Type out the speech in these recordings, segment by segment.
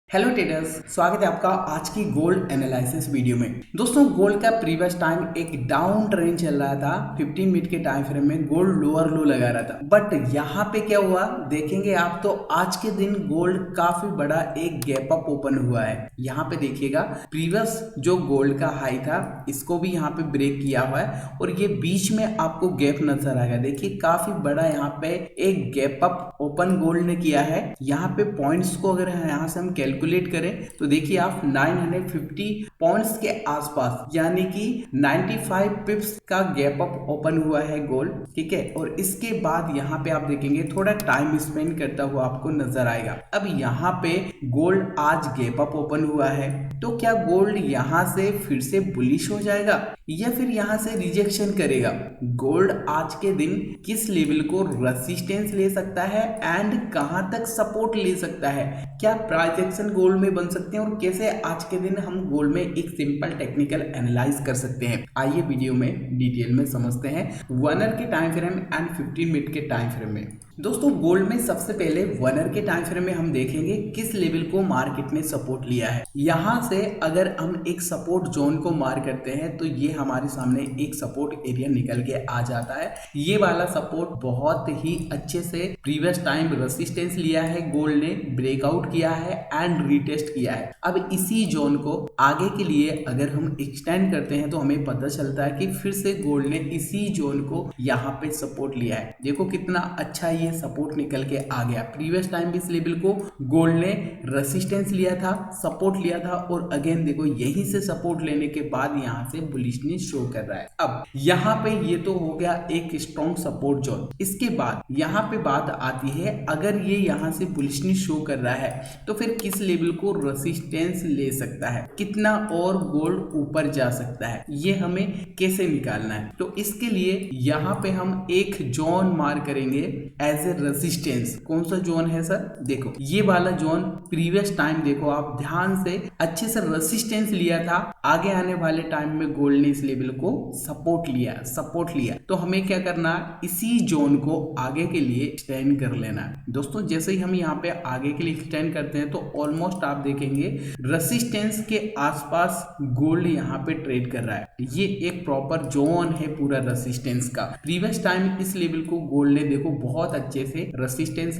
Hello traders, स्वागत है आपका आज की गोल्ड एनालिसिस वीडियो में। दोस्तों, गोल्ड का प्रीवियस टाइम एक डाउन ट्रेंड चल रहा था। 15 मिनट के टाइम फ्रेम में गोल्ड लोअर लो लगा रहा था, बट यहाँ पे क्या हुआ देखेंगे आप तो आज के दिन गोल्ड काफी बड़ा एक गैप अप ओपन हुआ है। यहाँ पे देखिएगा, प्रीवियस जो गोल्ड का हाई था इसको भी यहाँ पे ब्रेक किया हुआ है और ये बीच में आपको गैप नजर आएगा। देखिए काफी बड़ा यहाँ पे एक गैप अप ओपन गोल्ड ने किया है। यहाँ पे पॉइंट्स को अगर यहाँ से हम कैलकुलेट करें तो देखिए आप 950 पॉइंट्स के आसपास, यानी कि 95 पिप्स का गैप अप ओपन हुआ है गोल्ड, ठीक है। और इसके बाद यहाँ पे आप देखेंगे थोड़ा टाइम स्पेंड करता हुआ आपको नजर आएगा। अब यहाँ पे गोल्ड आज गैप अप ओपन हुआ है, तो क्या गोल्ड यहाँ से फिर से बुलिश हो जाएगा या फिर यहाँ से रिजेक्शन करेगा? गोल्ड आज के दिन किस लेवल को रेजिस्टेंस ले सकता है एंड कहां तक सपोर्ट ले सकता है? क्या प्राइस एक्शन गोल्ड में बन सकते हैं और कैसे आज के दिन हम गोल्ड में एक सिंपल टेक्निकल एनालाइज कर सकते हैं? आइए वीडियो में डिटेल में समझते हैं 1 आवर के टाइम फ्रेम एंड 15 मिनट के टाइम फ्रेम में। दोस्तों, गोल्ड में सबसे पहले 1 आवर के टाइम फ्रेम में हम देखेंगे किस लेवल को मार्केट ने सपोर्ट लिया है। यहां से अगर हम एक सपोर्ट जोन को मार करते हैं तो ये हमारे सामने एक सपोर्ट एरिया निकल के आ जाता है। ये वाला सपोर्ट बहुत ही अच्छे से प्रीवियस टाइम रेजिस्टेंस लिया है, गोल्ड ने ब्रेकआउट किया है एंड रीटेस्ट किया है। अब इसी जोन को आगे के लिए अगर हम एक्सटेंड करते हैं तो हमें पता चलता है कि फिर से गोल्ड ने इसी जोन को यहाँ पे सपोर्ट लिया है। देखो कितना अच्छा ये सपोर्ट निकल के आ गया। प्रीवियस टाइम भी इस लेवल को गोल्ड ने रेजिस्टेंस लिया था, सपोर्ट लिया था और अगेन देखो यहीं से सपोर्ट लेने के बाद यहाँ से बुलिशनेस शो कर रहा है। अब यहाँ पे ये तो हो गया एक स्ट्रॉन्ग सपोर्ट जोन। इसके बाद यहाँ पे बात आती है, अगर ये यहाँ से बुलिशनेस शो कर रहा है तो फिर किस लेवल को रेजिस्टेंस ले सकता है, कितना और गोल्ड ऊपर जा सकता है, ये हमें कैसे निकालना है? तो इसके लिए यहाँ पे हम एक जोन मार करेंगे एज ए रेजिस्टेंस। कौन सा जोन है सर? देखो ये वाला जोन प्रीवियस टाइम देखो आप ध्यान से अच्छे से रेजिस्टेंस लिया था, आगे आने वाले टाइम में गोल्ड ने इस लेवल को सपोर्ट लिया। तो हमें क्या करना है, इसी जोन को आगे के लिए एक्सटेंड कर लेना है। दोस्तों, जैसे ही हम यहाँ पे आगे के लिए एक्सटेंड करते हैं तो ऑलमोस्ट आप देखेंगे रेजिस्टेंस के आसपास गोल्ड यहाँ पे ट्रेड कर रहा है। ये एक प्रॉपर जोन है पूरा रेजिस्टेंस का। प्रीवियस टाइम इस लेवल को गोल्ड ने देखो बहुत अच्छे से रेजिस्टेंस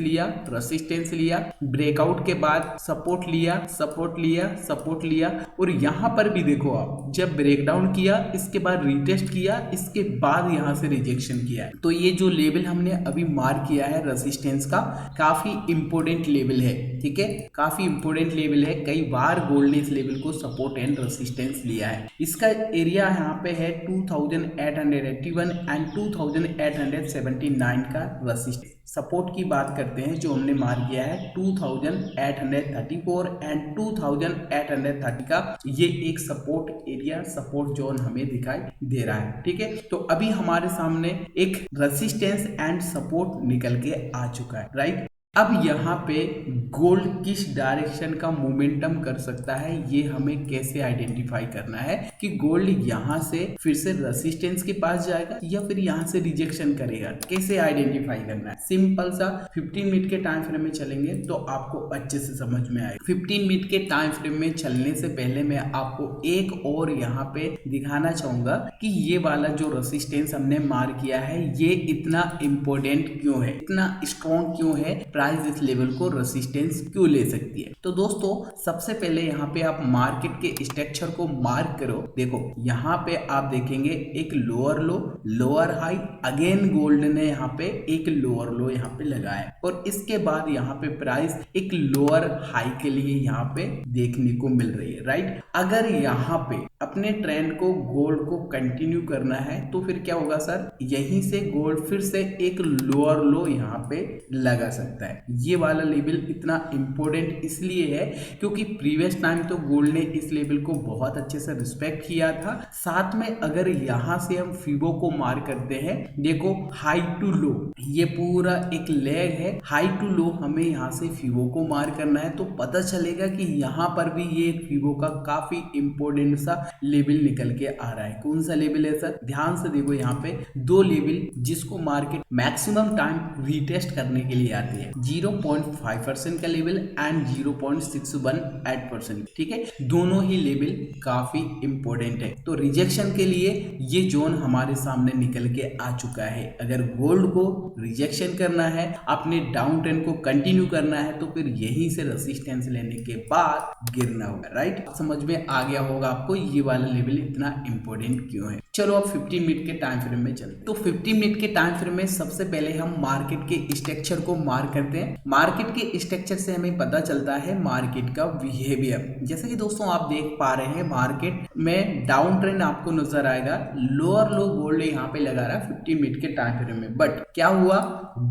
लिया, ब्रेकआउट के बाद सपोर्ट लिया और यहाँ पर भी देखो आप जब ब्रेकडाउन किया, इसके बाद रीटेस्ट किया, इसके बाद यहाँ से रिजेक्शन किया। तो ये जो लेवल हमने अभी मार्क किया है रेजिस्टेंस का, काफी इंपोर्टेंट लेवल है, ठीक है, काफी इंपोर्टेंट लेवल है। कई बार गोल्ड ने इस लेवल को सपोर्ट एंड रेजिस्टेंस लिया है। इसका एरिया यहाँ पे है 2881 एंड 2879 का रेजिस्टेंस। सपोर्ट की बात करते हैं जो हमने मार्क किया है 2834 एंड 2830 का, ये एक सपोर्ट एरिया, सपोर्ट जोन हमें दिखाई दे रहा है, ठीक है। तो अभी हमारे सामने एक रेजिस्टेंस एंड सपोर्ट निकल के आ चुका है, राइट। अब यहाँ पे गोल्ड किस डायरेक्शन का मोमेंटम कर सकता है, ये हमें कैसे आइडेंटिफाई करना है कि गोल्ड यहाँ से फिर से रेजिस्टेंस के पास जाएगा या फिर यहाँ से रिजेक्शन करेगा, कैसे आइडेंटिफाई करना है? सिंपल सा 15 मिनट के टाइम फ्रेम में चलेंगे तो आपको अच्छे से समझ में आएगा। 15 मिनट के टाइम फ्रेम में चलने से पहले मैं आपको एक और यहाँ पे दिखाना चाहूंगा कि ये वाला जो रेजिस्टेंस हमने मार्क किया है ये इतना इंपॉर्टेंट क्यों है, इतना स्ट्रॉन्ग क्यों है, प्राइस इस लेवल को रेजिस्टेंस क्यों ले सकती है। तो दोस्तों, सबसे पहले यहाँ पे आप मार्केट के स्ट्रक्चर को मार्क करो। देखो यहाँ पे आप देखेंगे एक लोअर लो, लोअर हाई, अगेन गोल्ड ने यहाँ पे एक लोअर लो यहाँ पे लगाया और इसके बाद यहाँ पे प्राइस एक लोअर हाई के लिए यहाँ पे देखने को मिल रही है, राइट। अगर यहाँ पे अपने ट्रेंड को गोल्ड को कंटिन्यू करना है तो फिर क्या होगा सर, यहीं से गोल्ड फिर से एक लोअर लो यहाँ पे लगा सकता है। ये वाला लेवल इतना इंपॉर्टेंट इसलिए है क्योंकि प्रीवियस टाइम तो गोल्ड ने इस लेवल को बहुत अच्छे से रिस्पेक्ट किया था। साथ में अगर यहाँ से हम फिबो को मार करते हैं, देखो हाई टू लो, ये पूरा एक लेग है, हाई टू लो हमें यहाँ से फिबो को मार करना है। तो पता चलेगा कि यहाँ पर भी ये फिबो का काफी इंपॉर्टेंट सा लेवल निकल के आ रहा है। कौन सा लेवल है सर? ध्यान से देखो यहाँ पे दो लेवल जिसको मार्केट मैक्सिमम टाइम रीटेस्ट करने के लिए आती है। 0.5% का लेवल एंड 0.618%। ठीक है, दोनों ही लेवल काफी इंपॉर्टेंट है। तो रिजेक्शन के लिए ये जोन हमारे सामने निकल के आ चुका है। अगर गोल्ड को रिजेक्शन करना है, अपने डाउन ट्रेंड को कंटिन्यू करना है, तो फिर यहीं से रेजिस्टेंस लेने के बाद गिरना होगा। राइट, समझ में आ गया होगा आपको ये वाला लेवल इतना इंपॉर्टेंट क्यों है। चलो अब 15 मिनट के टाइम फ्रेम में चलते। तो 15 मिनट के टाइम फ्रेम में सबसे पहले हम मार्केट के स्ट्रक्चर को मार्क करते हैं। मार्केट के स्ट्रक्चर से हमें पता चलता है मार्केट का बिहेवियर। जैसे कि दोस्तों आप देख पा रहे हैं मार्केट में डाउन ट्रेंड आपको नजर आएगा, लोअर लो गोल्ड यहाँ पे लगा रहा है 15 मिनट के टाइम फ्रेम में। बट क्या हुआ,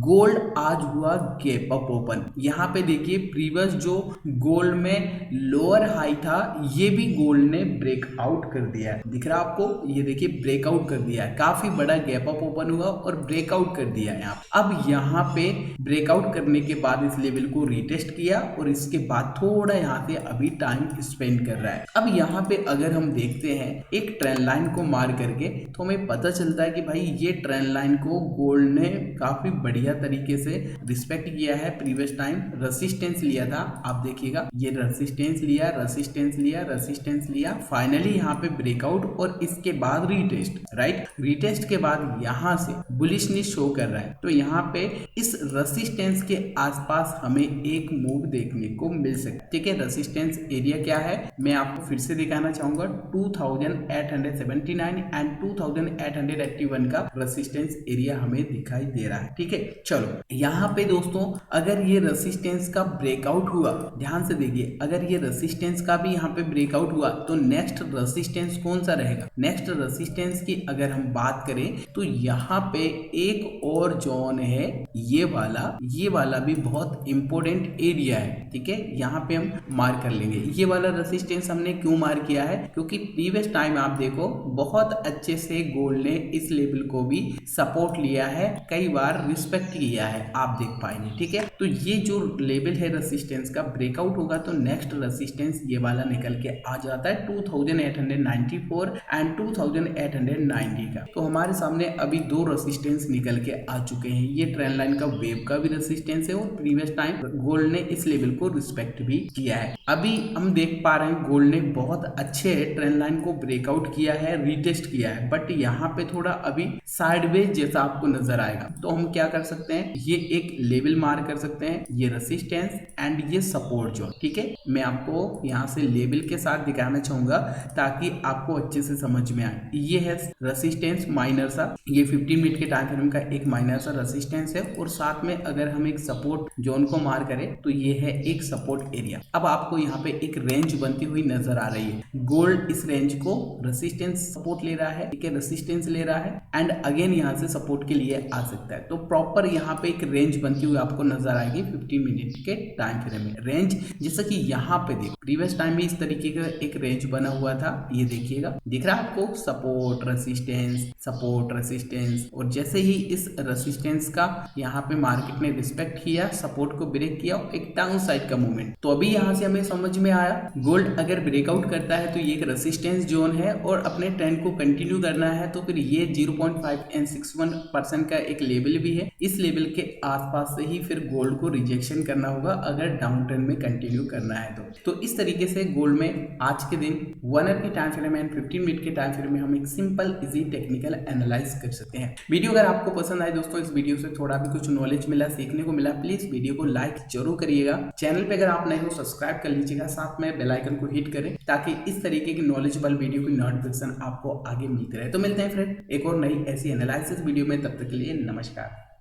गोल्ड आज हुआ गैप अप ओपन। यहाँ पे देखिए प्रीवियस जो गोल्ड में लोअर हाई था ये भी गोल्ड ने ब्रेकआउट कर दिया है। दिख रहा है आपको, ये देखिए ब्रेकआउट कर दिया है, काफी बड़ा गैप अप ओपन हुआ और ब्रेकआउट कर दिया है। अब यहाँ पे ब्रेकआउट करने के बाद इस लेवल को रीटेस्ट किया और इसके बाद थोड़ा यहाँ से अभी टाइम स्पेंड कर रहा है। अब यहाँ पे अगर हम देखते हैं एक ट्रेंड लाइन को मार करके, तो हमें पता चलता है कि भाई ये ट्रेंड लाइन को गोल्ड ने काफी बढ़िया तरीके से रिस्पेक्ट किया है। प्रीवियस टाइम रेसिस्टेंस लिया था, आप देखिएगा ये रेसिस्टेंस लिया, रेसिस्टेंस लिया, रेसिस्टेंस लिया, फाइनली यहाँ पे ब्रेकआउट और इसके बाद रीटेस्ट। राइट, रीटेस्ट के बाद यहाँ से बुलिशनेस शो कर रहा है। तो यहाँ पे इस रेसिस्टेंस के आसपास हमें एक मूव देखने को मिल सकता है। ठीक है, रेसिस्टेंस एरिया क्या है मैं आपको फिर से दिखाना चाहूंगा, 2879 एंड 2881 का रेसिस्टेंस एरिया हमें दिखाई दे रहा है। ठीक है, चलो यहाँ पे दोस्तों अगर ये रेसिस्टेंस का ब्रेकआउट हुआ, ध्यान से देखिए, अगर ये रेसिस्टेंस का भी यहाँ पे ब्रेकआउट हुआ तो नेक्स्ट रेसिस्टेंस कौन सा रहेगा। नेक्स्ट रेसिस्टेंस की अगर हम बात करें तो यहाँ पे एक और जोन है, ये वाला भी बहुत इंपॉर्टेंट एरिया है। ठीक है, यहाँ पे हम मार्क कर लेंगे। ये वाला रेसिस्टेंस हमने क्यों मार्क किया है, क्योंकि प्रीवियस टाइम आप देखो बहुत अच्छे से गोल्ड ने इस लेवल को भी सपोर्ट लिया है, कई बार रिस्पेक्ट किया है, आप देख पाएंगे। ठीक है, तो ये जो लेवल है रेसिस्टेंस का ब्रेकआउट होगा तो नेक्स्ट रेसिस्टेंस ये वाला निकल के आ जाता है 2894 एंड 2890 का। तो हमारे सामने अभी दो रेसिस्टेंस निकल के आ चुके हैं। ये ट्रेंड लाइन का वेव का भी रेसिस्टेंस है और प्रीवियस टाइम गोल्ड ने इस लेवल को रिस्पेक्ट भी किया है। अभी हम देख पा रहे हैं गोल्ड ने बहुत अच्छे ट्रेंड लाइन को ब्रेकआउट किया है, रीटेस्ट किया है, बट यहाँ पे थोड़ा अभी साइडवेज जैसा आपको नजर आएगा। तो हम क्या कर सकते हैं, ये एक लेवल मार्क कर सकते हैं, ये रेसिस्टेंस एंड ये सपोर्ट जोन। ठीक है, मैं आपको यहाँ से लेवल के साथ दिखाना चाहूंगा ताकि आपको अच्छे से समझ में आए। ये है रेसिस्टेंस माइनर सा, ये 15 मिनट के टाइम फ्रेम का एक माइनर सा रेसिस्टेंस है और साथ में अगर हम एक सपोर्ट जोन को मार्क करें तो ये है एक सपोर्ट एरिया। अब आपको यहाँ पे एक रेंज बनती हुई नजर आ रही है, गोल्ड इस रेंज को रेसिस्टेंस सपोर्ट ले रहा है, ठीक है, रेसिस्टेंस ले रहा है एंड अगेन यहाँ से सपोर्ट के लिए आ सकता है। तो प्रॉपर यहाँ पे एक रेंज बनती हुई आपको नजर आएगी 15 मिनट के टाइम फ्रेम में। रेंज जैसा कि यहाँ पे देखो प्रीवियस टाइम में इस तरीके का एक रेंज बना हुआ था, ये देखिएगा, दिख रहा है आपको, सपोर्ट रेसिस्टेंस, और जैसे ही इस रेसिस्टेंस का यहाँ पे मार्केट ने रिस्पेक्ट किया, सपोर्ट को ब्रेक किया, एक डाउन साइड का मूवमेंट। तो अभी यहाँ से हमें समझ में आया गोल्ड अगर ब्रेकआउट करता है तो ये एक रेसिस्टेंस जोन है और अपने ट्रेंड को कंटिन्यू करना है तो फिर ये 0.561% का एक लेवल भी है। इस लेवल के आसपास से ही फिर गोल्ड को रिजेक्शन करना होगा अगर डाउन ट्रेंड में कंटिन्यू करना है तो इस तरीके से गोल्ड में आज के दिन 1 आवर के टाइम फ्रेम एंड 15 मिनट के टाइम फ्रेम में हम एक सिंपल इजी टेक्निकल एनालाइज कर सकते हैं। वीडियो अगर आपको पसंद आए दोस्तों, इस वीडियो से थोड़ा भी कुछ नॉलेज मिला, सीखने को मिला, प्लीज वीडियो को लाइक जरूर करिएगा। चैनल पे अगर आप नए हो सब्सक्राइब कर लीजिएगा, साथ में बेल आइकन को हिट करें ताकि इस तरीके की नॉलेजेबल वीडियो की नोटिफिकेशन आपको आगे मिलती रहे। तो मिलते हैं फ्रेंड एक और नई ऐसी एनालिसिस वीडियो में, तब तक के लिए नमस्कार।